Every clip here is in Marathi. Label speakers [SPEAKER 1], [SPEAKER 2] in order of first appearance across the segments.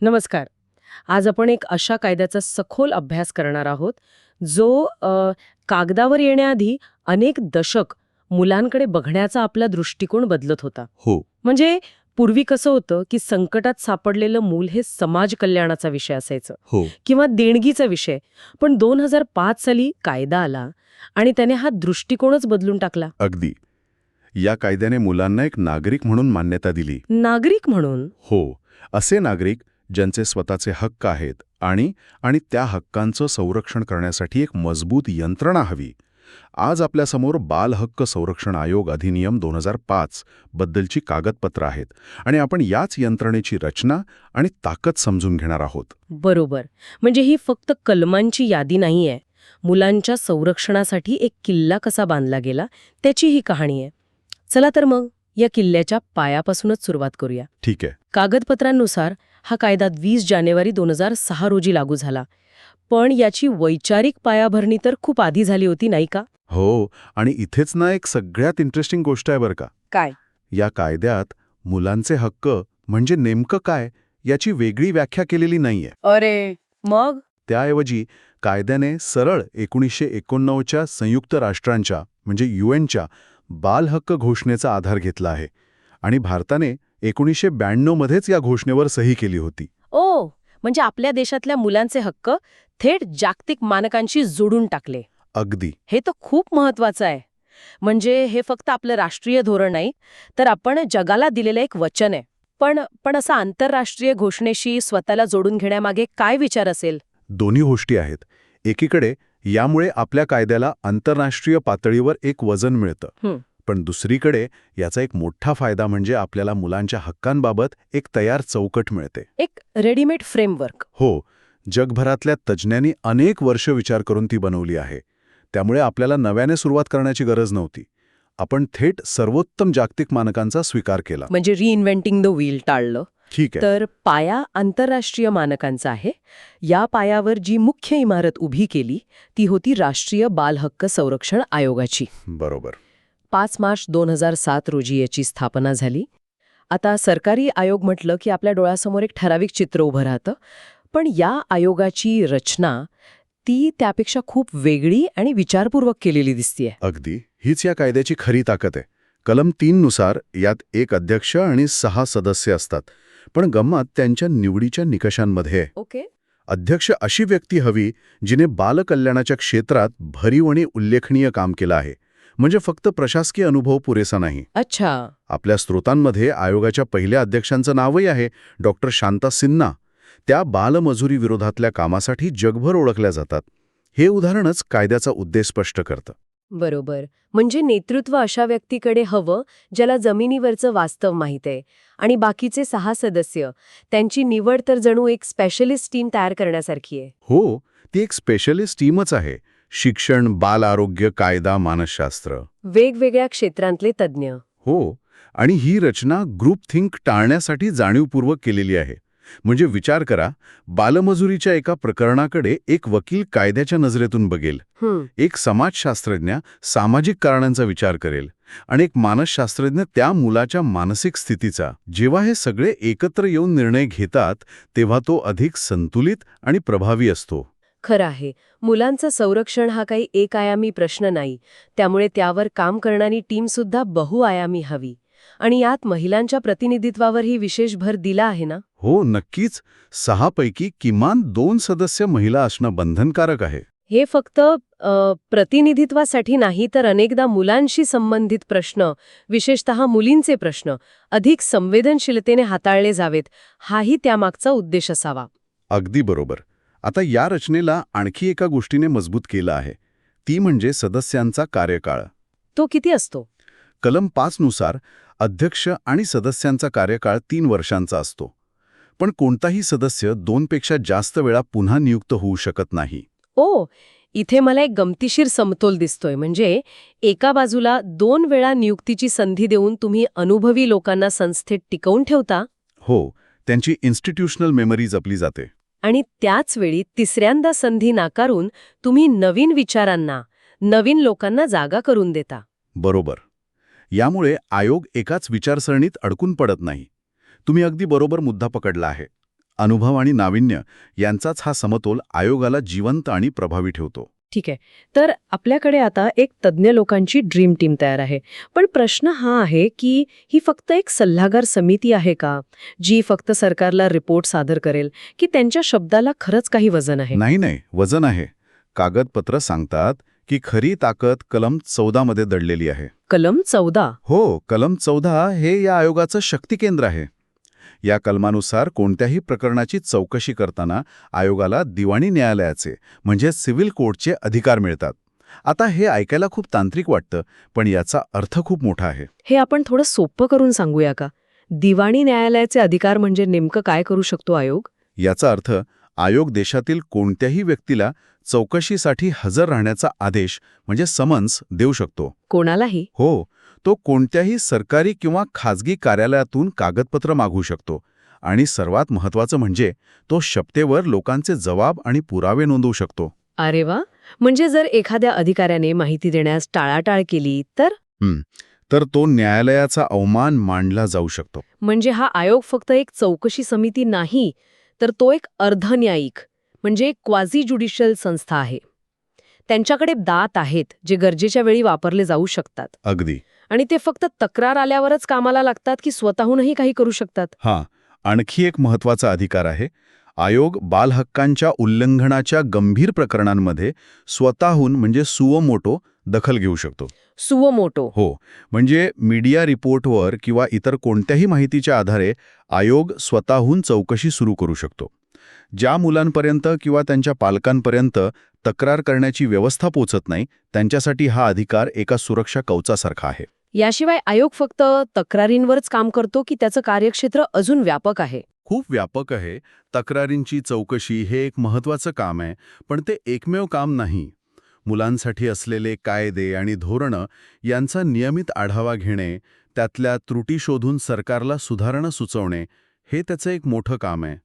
[SPEAKER 1] नमस्कार. आज आपण एक अशा कायद्याचा सखोल अभ्यास करणार आहोत, जो कागदावर येण्याआधी अनेक दशक मुलांकडे बघण्याचा आपला दृष्टिकोन बदलत होता.
[SPEAKER 2] हो.
[SPEAKER 1] म्हणजे पूर्वी कसं होतं, की संकटात सापडलेलं मूल हे समाज कल्याणाचा विषय असायचं
[SPEAKER 2] हो.
[SPEAKER 1] किंवा देणगीचा विषय. पण 2005 साली कायदा आला आणि त्याने हा दृष्टिकोनच बदलून टाकला.
[SPEAKER 2] अगदी. या कायद्याने मुलांना एक नागरिक म्हणून मान्यता दिली.
[SPEAKER 1] नागरिक म्हणून.
[SPEAKER 2] हो. असे नागरिक ज्यांचे स्वतःचे हक्क आहेत आणि आणि त्या हक्कांचं संरक्षण करण्यासाठी एक मजबूत यंत्रणा हवी. आज आपल्यासमोर बाल हक्क संरक्षण आयोग अधिनियम 2005 बद्दलची कागदपत्र आहेत आणि आपण याच यंत्रणेची रचना आणि ताकद समजून घेणार आहोत.
[SPEAKER 1] बरोबर. म्हणजे ही फक्त कलमांची यादी नाहीये. मुलांच्या संरक्षणासाठी एक किल्ला कसा बांधला गेला त्याची ही कहाणी आहे. चला तर मग या किल्ल्याच्या पायापासूनच सुरुवात करूया.
[SPEAKER 2] ठीक आहे.
[SPEAKER 1] कागदपत्रांनुसार हा कायदा 20 जानेवारी 2006 रोजी लागू झाला. पण याची वैचारिक पायाभरणी तर खूप आधी झाली होती, नाही का?
[SPEAKER 2] हो. आणि इथेच ना एक सगळ्यात इंटरेस्टिंग गोष्ट आहे बरं का.
[SPEAKER 1] काय?
[SPEAKER 2] या कायद्यात मुलांचे हक्क म्हणजे नेमकं काय याची वेगळी व्याख्या केलेली नाहीये.
[SPEAKER 1] अरे मग?
[SPEAKER 2] त्याऐवजी कायद्याने सरळ 1989च्या संयुक्त राष्ट्रांच्या म्हणजे UNच्या बाल हक्क घोषणेचा आधार घेतला आहे आणि भारताने 1992 मध्येच या घोषणेवर सही केली होती.
[SPEAKER 1] ओ, म्हणजे आपल्या देशातल्या मुलांचे हक्क थेट जागतिक मानकांशी जोडून टाकले.
[SPEAKER 2] अगदी.
[SPEAKER 1] हे तर खूप महत्वाचं आहे. म्हणजे हे फक्त आपलं राष्ट्रीय धोरण नाही, तर आपण जगाला दिलेलं एक वचन आहे. पण असं आंतरराष्ट्रीय घोषणेशी स्वतःला जोडून घेण्यामागे काय विचार असेल?
[SPEAKER 2] दोन्ही गोष्टी आहेत. एकीकडे यामुळे आपल्या कायद्याला आंतरराष्ट्रीय पातळीवर एक वजन मिळतं. पण दुसरीकडे याचा एक मोठा फायदा म्हणजे आपल्याला मुलांच्या हक्कांबाबत एक तयार चौकट मिळते.
[SPEAKER 1] एक रेडीमेड फ्रेमवर्क.
[SPEAKER 2] हो. जगभरातल्या तज्ज्ञांनी अनेक वर्ष विचार करून ती बनवली आहे. त्यामुळे आपल्याला नव्याने सुरुवात करण्याची गरज नव्हती. आपण थेट सर्वोत्तम जागतिक मानकांचा स्वीकार केला.
[SPEAKER 1] म्हणजे रिइन्व्हेंटिंग द व्हील टाळलं.
[SPEAKER 2] ठीक आहे.
[SPEAKER 1] तर पाया आंतरराष्ट्रीय मानकांचा आहे. या पायावर जी मुख्य इमारत उभी केली ती होती राष्ट्रीय बाल हक्क संरक्षण आयोगाची.
[SPEAKER 2] बरोबर.
[SPEAKER 1] 5 मार्च 2007 रोजी याची स्थापना झाली. आता सरकारी आयोग म्हटलं की आपल्या डोळ्यासमोर एक ठराविक चित्र उभं राहतं. पण या आयोगाची रचना ती त्यापेक्षा खूप वेगळी आणि विचारपूर्वक केलेली दिसतीये.
[SPEAKER 2] अगदी. हीच या कायद्याची खरी ताकद आहे. कलम 3 नुसार यात एक अध्यक्ष आणि 6 सदस्य असतात. पण गंमत त्यांच्या निवडीच्या निकषांमध्ये आहे.
[SPEAKER 1] ओके.
[SPEAKER 2] अध्यक्ष अशी व्यक्ती हवी जिने बालकल्याणाच्या क्षेत्रात भरीव आणि उल्लेखनीय काम केलं आहे. म्हणजे फक्त प्रशासकीय अनुभव पुरेसा नाही.
[SPEAKER 1] अच्छा.
[SPEAKER 2] आपल्या स्रोतांमध्ये आयोगाच्या पहिल्या अध्यक्षांचं नावही आहे, डॉक्टर शांता सिन्हा. त्या बालमजुरी विरोधातल्या कामासाठी जगभर ओळखल्या जातात. हे उदाहरणच कायद्याचा उद्देश स्पष्ट करतं.
[SPEAKER 1] बरोबर. म्हणजे नेतृत्व अशा व्यक्तीकडे हवं ज्याला जमिनीवरचं वास्तव माहीत आहे. आणि बाकीचे 6 सदस्य त्यांची निवड तर जणू एक स्पेशलिस्ट टीम तयार करण्यासारखी आहे.
[SPEAKER 2] हो, ती एक स्पेशलिस्ट टीमच आहे. शिक्षण, बाल आरोग्य, कायदा, मानसशास्त्र.
[SPEAKER 1] वेगवेगळ्या क्षेत्रांतले तज्ज्ञ.
[SPEAKER 2] हो. आणि ही रचना ग्रुप थिंक टाळण्यासाठी जाणीवपूर्वक केलेली आहे. म्हणजे विचार करा, बालमजुरीच्या एका प्रकरणाकडे एक वकील कायद्याच्या नजरेतून बघेल, एक समाजशास्त्रज्ञ सामाजिक कारणांचा विचार करेल आणि एक मानसशास्त्रज्ञ त्या मुलाच्या मानसिक स्थितीचा. जेव्हा हे सगळे एकत्र येऊन निर्णय घेतात तेव्हा तो अधिक संतुलित आणि प्रभावी असतो.
[SPEAKER 1] खरं आहे. मुलांचं संरक्षण हा काही एक आयामी प्रश्न नाही. त्यामुळे त्यावर काम करणारी टीमसुद्धा बहुआयामी हवी. आणि यात महिलांच्या प्रतिनिधित्वावरही विशेष भर दिला आहे ना?
[SPEAKER 2] हो, नक्कीच. 6 पैकी किमान 2 सदस्य महिला असणं बंधनकारक आहे.
[SPEAKER 1] हे फक्त प्रतिनिधित्वासाठी नाही, तर अनेकदा मुलांशी संबंधित प्रश्न, विशेषतः मुलींचे प्रश्न, अधिक संवेदनशीलतेने हाताळले जावेत, हाही त्यामागचा उद्देश असावा.
[SPEAKER 2] अगदी बरोबर. आता या रचनेला आणखी एका गोष्टीने मजबूत केलं आहे. ती म्हणजे सदस्यांचा कार्यकाळ.
[SPEAKER 1] तो किती असतो?
[SPEAKER 2] कलम 5 नुसार अध्यक्ष आणि सदस्यांचा कार्यकाळ 3 वर्षांचा असतो. पण कोणताही सदस्य 2 पेक्षा जास्त वेळा पुन्हा नियुक्त होऊ शकत नाही.
[SPEAKER 1] ओ, इथे मला एक गमतीशीर समतोल दिसतोय. म्हणजे एका बाजूला 2 वेळा नियुक्तीची संधी देऊन तुम्ही अनुभवी लोकांना संस्थेत टिकवून ठेवता.
[SPEAKER 2] हो, त्यांची इन्स्टिट्यूशनल मेमरी जपली जाते.
[SPEAKER 1] आणि त्याच वेळी तिसऱ्यांदा संधी नाकारून तुम्ही नवीन विचारांना, नवीन लोकांना जागा करून देता.
[SPEAKER 2] बरोबर. यामुळे आयोग एकाच विचारसरणीत अडकून पडत नाही. तुम्ही अगदी बरोबर मुद्दा पकडला आहे. अनुभव आणि नाविन्य यांचाच हा समतोल आयोगाला जिवंत आणि प्रभावी ठेवतो.
[SPEAKER 1] ठीक आहे. तर आपल्याकडे आता एक तज्ज्ञ लोकांची ड्रीम टीम तयार आहे. पण प्रश्न हा आहे की ही फक्त एक सल्लागार समिती आहे का, जी फक्त सरकारला रिपोर्ट सादर करेल, की त्यांच्या शब्दाला खरंच काही वजन आहे?
[SPEAKER 2] नाही, वजन आहे. कागदपत्र सांगतात की खरी ताकद कलम 14 मध्ये दडलेली आहे.
[SPEAKER 1] कलम 14.
[SPEAKER 2] हो, कलम 14 हे या आयोगाचं शक्ती केंद्र आहे. या कलमानुसार कोणत्याही प्रकरणाची चौकशी करताना आयोगाला दिवाणी न्यायालयाचे म्हणजे सिव्हिल कोर्टचे अधिकार मिळतात. आता हे ऐकायला खूप तांत्रिक वाटतं, पण याचा अर्थ खूप मोठा आहे.
[SPEAKER 1] हे आपण थोडं सोपं करून सांगूया का? दिवाणी न्यायालयाचे अधिकार म्हणजे नेमकं काय करू शकतो आयोग?
[SPEAKER 2] याचा अर्थ आयोग देशातील कोणत्याही व्यक्तीला चौकशीसाठी हजर राहण्याचा आदेश म्हणजे समन्स देऊ शकतो.
[SPEAKER 1] कोणालाही?
[SPEAKER 2] हो, तो कोणत्याही सरकारी किंवा खाजगी कार्यालयातून कागदपत्र मागवू शकतो. आणि सर्वात महत्त्वाचं म्हणजे तो शपथेवर लोकांचे जबाब आणि पुरावे नोंदवू शकतो.
[SPEAKER 1] अरे वा. म्हणजे जर एखाद्या अधिकाऱ्याने माहिती देण्यास टाळाटाळ केली तर?
[SPEAKER 2] तर तो न्यायालयाचा अवमान मानला जाऊ शकतो.
[SPEAKER 1] म्हणजे हा आयोग फक्त एक चौकशी समिती नाही, तर तो एक अर्धन्यायिक म्हणजे क्वाझी ज्युडिशियल संस्था आहे. त्यांच्याकडे दात आहेत जे गरजेच्या वेळी वापरले जाऊ शकतात.
[SPEAKER 2] अगदी.
[SPEAKER 1] आणि ते फक्त तक्रार आल्यावरच कामाला लागतात की स्वतःहूनही काही करू शकतात?
[SPEAKER 2] हां, आणखी एक महत्त्वाचा अधिकार आहे. आयोग बालहक्कांच्या उल्लंघनाच्या गंभीर प्रकरणांमध्ये स्वतःहून म्हणजे सुओ मोटो दखल घेऊ शकतो.
[SPEAKER 1] Suo motu?
[SPEAKER 2] हो, म्हणजे मीडिया रिपोर्टवर किंवा इतर कोणत्याही माहितीच्या आधारे आयोग स्वतःहून चौकशी सुरू करू शकतो. ज्या मुलांपर्यंत किंवा त्यांच्या पालकांपर्यंत तक्रार करण्याची व्यवस्था पोचत नाही, त्यांच्यासाठी हा अधिकार एका सुरक्षा कवचासारखा आहे.
[SPEAKER 1] याशिवाय आयोग फक्त तक्रारींवरच काम करतो की त्याचं कार्यक्षेत्र अजून व्यापक आहे?
[SPEAKER 2] खूप व्यापक आहे. तक्रारींची चौकशी हे एक महत्त्वाचं काम आहे, पण ते एकमेव काम नाही. मुलांसाठी असलेले कायदे आणि धोरणं यांचा नियमित आढावा घेणे, त्यातल्या त्रुटी शोधून सरकारला सुधारणा सुचवणे, हे त्याचं एक मोठं काम आहे.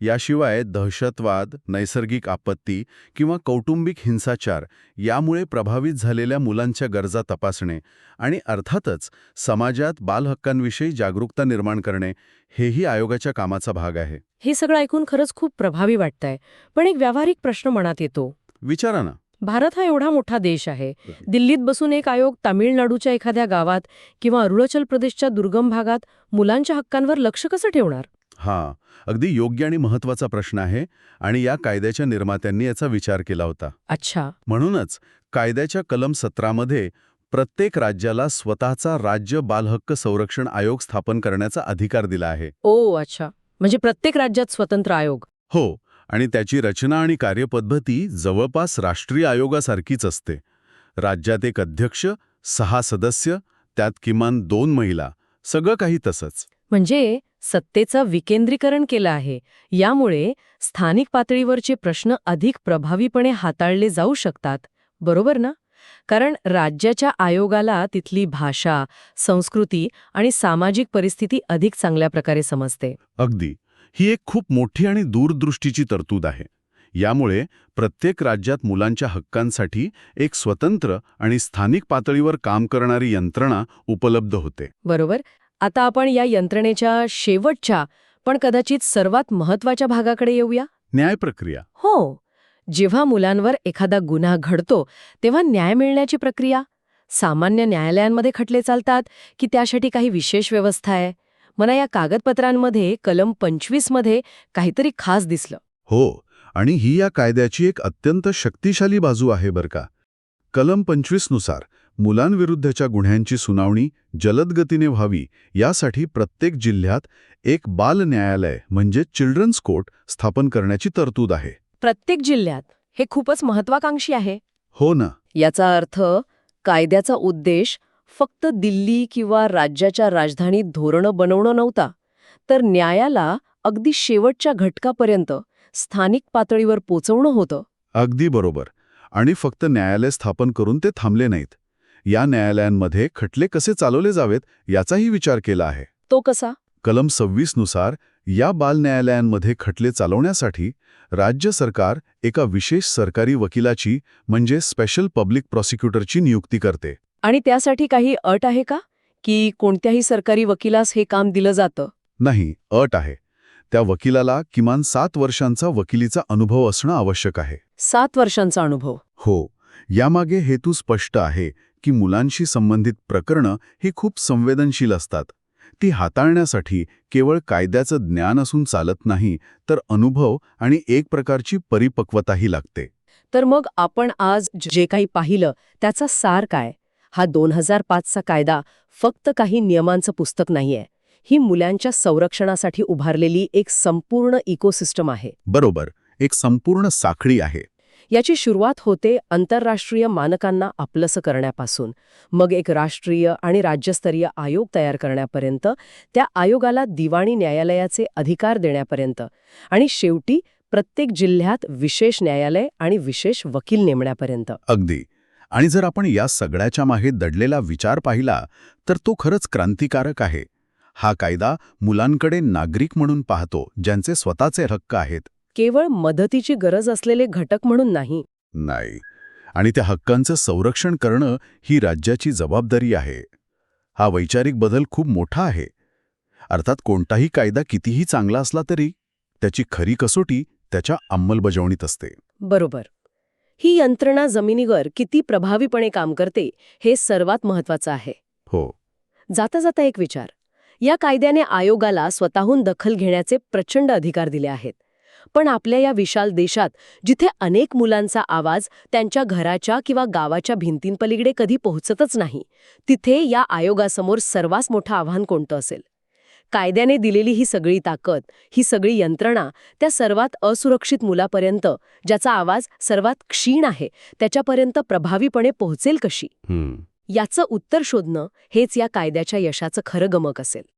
[SPEAKER 2] याशिवाय दहशतवाद, नैसर्गिक आपत्ती किंवा कौटुंबिक हिंसाचार यामुळे प्रभावित झालेल्या मुलांच्या गरजा तपासणे आणि अर्थातच समाजात बालहक्कांविषयी जागरूकता निर्माण करणे हेही आयोगाच्या कामाचा भाग आहे.
[SPEAKER 1] हे सगळं ऐकून खरंच खूप प्रभावी वाटतंय. पण एक व्यावहारिक प्रश्न मनात येतो.
[SPEAKER 2] विचारा ना.
[SPEAKER 1] भारत हा एवढा मोठा देश आहे. दिल्लीत बसून एक आयोग तामिळनाडूच्या एखाद्या गावात किंवा अरुणाचल प्रदेशच्या दुर्गम भागात मुलांच्या हक्कांवर लक्ष कसं ठेवणार?
[SPEAKER 2] हां, अगदी योग्य आणि महत्त्वाचा प्रश्न आहे आणि या कायद्याच्या निर्मात्यांनी याचा विचार केला होता.
[SPEAKER 1] अच्छा.
[SPEAKER 2] म्हणूनच कायद्याच्या कलम 17 मध्ये प्रत्येक राज्याला स्वतःचा राज्य बालहक्क संरक्षण आयोग स्थापन करण्याचा अधिकार दिला आहे.
[SPEAKER 1] ओ अच्छा. म्हणजे प्रत्येक राज्यात स्वतंत्र आयोग?
[SPEAKER 2] हो, आणि त्याची रचना आणि कार्यपद्धती जवळपास राष्ट्रीय आयोगासारखीच असते. राज्यात एक अध्यक्ष, 6 सदस्य, त्यात किमान 2 महिला, सगळं काही तसंच.
[SPEAKER 1] म्हणजे सत्तेचं विकेंद्रीकरण केलं आहे. यामुळे स्थानिक पातळीवरचे प्रश्न अधिक प्रभावीपणे हाताळले जाऊ शकतात. बरोबर ना? कारण राज्याच्या आयोगाला तिथली भाषा, संस्कृती आणि सामाजिक परिस्थिती अधिक चांगल्या प्रकारे समजते.
[SPEAKER 2] अगदी. ही एक खूप मोठी आणि दूरदृष्टीची तरतूद आहे. यामुळे प्रत्येक राज्यात मुलांच्या हक्कांसाठी एक स्वतंत्र आणि स्थानिक पातळीवर काम करणारी यंत्रणा उपलब्ध होते.
[SPEAKER 1] बरोबर. आता आपण या यंत्रणेच्या शेवटच्या पण कदाचित सर्वात महत्त्वाच्या भागाकडे येऊया.
[SPEAKER 2] न्याय प्रक्रिया.
[SPEAKER 1] हो. जेव्हा मुलांवर एखादा गुन्हा घडतो तेव्हा न्याय मिळण्याची प्रक्रिया. सामान्य न्यायालयांमध्ये खटले चालतात की त्यासाठी काही विशेष व्यवस्था आहे? मला या कागदपत्रांमध्ये कलम 25 मध्ये काहीतरी खास दिसलं.
[SPEAKER 2] हो, आणि ही या कायद्याची एक अत्यंत शक्तिशाली बाजू आहे बरं का. कलम 25 नुसार मुलांविरुद्धच्या गुन्ह्यांची सुनावणी जलद गतीने व्हावी यासाठी प्रत्येक जिल्ह्यात एक बाल न्यायालय म्हणजे चिल्ड्रन्स कोर्ट स्थापन करण्याची तरतूद आहे.
[SPEAKER 1] प्रत्येक जिल्ह्यात? हे खूपच महत्वाकांक्षी आहे.
[SPEAKER 2] हो ना.
[SPEAKER 1] याचा अर्थ कायद्याचा उद्देश फक्त दिल्ली किंवा राज्याच्या राजधानीत धोरणं बनवणं नव्हता, तर न्यायाला अगदी शेवटच्या घटकापर्यंत स्थानिक पातळीवर पोचवणं होतं.
[SPEAKER 2] अगदी बरोबर. आणि फक्त न्यायालय स्थापन करून ते थांबले नाहीत. या न्यायालयांमध्ये खटले कसे चालवले जावेत याचाही विचार केला आहे.
[SPEAKER 1] तो कसा?
[SPEAKER 2] कलम 26 नुसार या बाल न्यायालयांमध्ये खटले चालवण्यासाठी राज्य सरकार एका विशेष सरकारी वकिलाची म्हणजे स्पेशल पब्लिक प्रॉसिक्युटरची नियुक्ती करते.
[SPEAKER 1] आणि त्यासाठी काही अट आहे का, की कोणत्याही सरकारी वकिलास हे काम दिलं जातं?
[SPEAKER 2] नाही, अट आहे. त्या वकिलाला किमान 7 वर्षांचा वकिलीचा अनुभव असणं आवश्यक आहे.
[SPEAKER 1] 7 वर्षांचा अनुभव.
[SPEAKER 2] हो, यामागे हेतू स्पष्ट आहे की मुलांशी संबंधित प्रकरणं ही खूप संवेदनशील असतात. ती हाताळण्यासाठी केवळ कायद्याचं ज्ञान असून चालत नाही, तर अनुभव आणि एक प्रकारची परिपक्वताही लागते.
[SPEAKER 1] तर मग आपण आज जे काही पाहिलं त्याचा सार काय? हा 2005चा कायदा फक्त काही नियमांचं पुस्तक नाहीये. ही मुलांच्या संरक्षणासाठी उभारलेली एक संपूर्ण इकोसिस्टम आहे.
[SPEAKER 2] बरोबर, एक संपूर्ण साखळी आहे.
[SPEAKER 1] याची सुरुवात होते आंतरराष्ट्रीय मानकांना आपलंसं करण्यापासून, मग एक राष्ट्रीय आणि राज्यस्तरीय आयोग तयार करण्यापर्यंत, त्या आयोगाला दिवाणी न्यायालयाचे अधिकार देण्यापर्यंत, आणि शेवटी प्रत्येक जिल्ह्यात विशेष न्यायालय आणि विशेष वकील नेमण्यापर्यंत.
[SPEAKER 2] अगदी. आणि जर आपण या सगळ्याच्या मागे दडलेला विचार पाहिला तर तो खरंच क्रांतिकारक आहे. हा कायदा मुलांकडे नागरिक म्हणून पाहतो, ज्यांचे स्वतःचे हक्क आहेत.
[SPEAKER 1] केवळ मदतीची गरज असलेले घटक म्हणून नाही.
[SPEAKER 2] नाही. आणि त्या हक्कांचं संरक्षण करणं ही राज्याची जबाबदारी आहे. हा वैचारिक बदल खूप मोठा आहे. अर्थात कोणताही कायदा कितीही चांगला असला तरी त्याची खरी कसोटी त्याच्या अंमलबजावणीत असते.
[SPEAKER 1] बरोबर. ही यंत्रणा जमिनीवर किती प्रभावीपणे काम करते हे सर्वात महत्वाचं आहे.
[SPEAKER 2] हो.
[SPEAKER 1] जाता जाता एक विचार. या कायद्याने आयोगाला स्वतःहून दखल घेण्याचे प्रचंड अधिकार दिले आहेत. पण आपल्या या विशाल देशात, जिथे अनेक मुलांचा आवाज त्यांच्या घराच्या किंवा गावाच्या भिंतींपलीकडे कधी पोहोचतच नाही, तिथे या आयोगासमोर सर्वात मोठं आव्हान कोणतं असेल? कायद्याने दिलेली ही सगळी ताकद, ही सगळी यंत्रणा त्या सर्वात असुरक्षित मुलापर्यंत, ज्याचा आवाज सर्वात क्षीण आहे, त्याच्यापर्यंत प्रभावीपणे पोहोचेल कशी? याचं उत्तर शोधणं हेच या कायद्याच्या यशाचं खरं गमक असेल.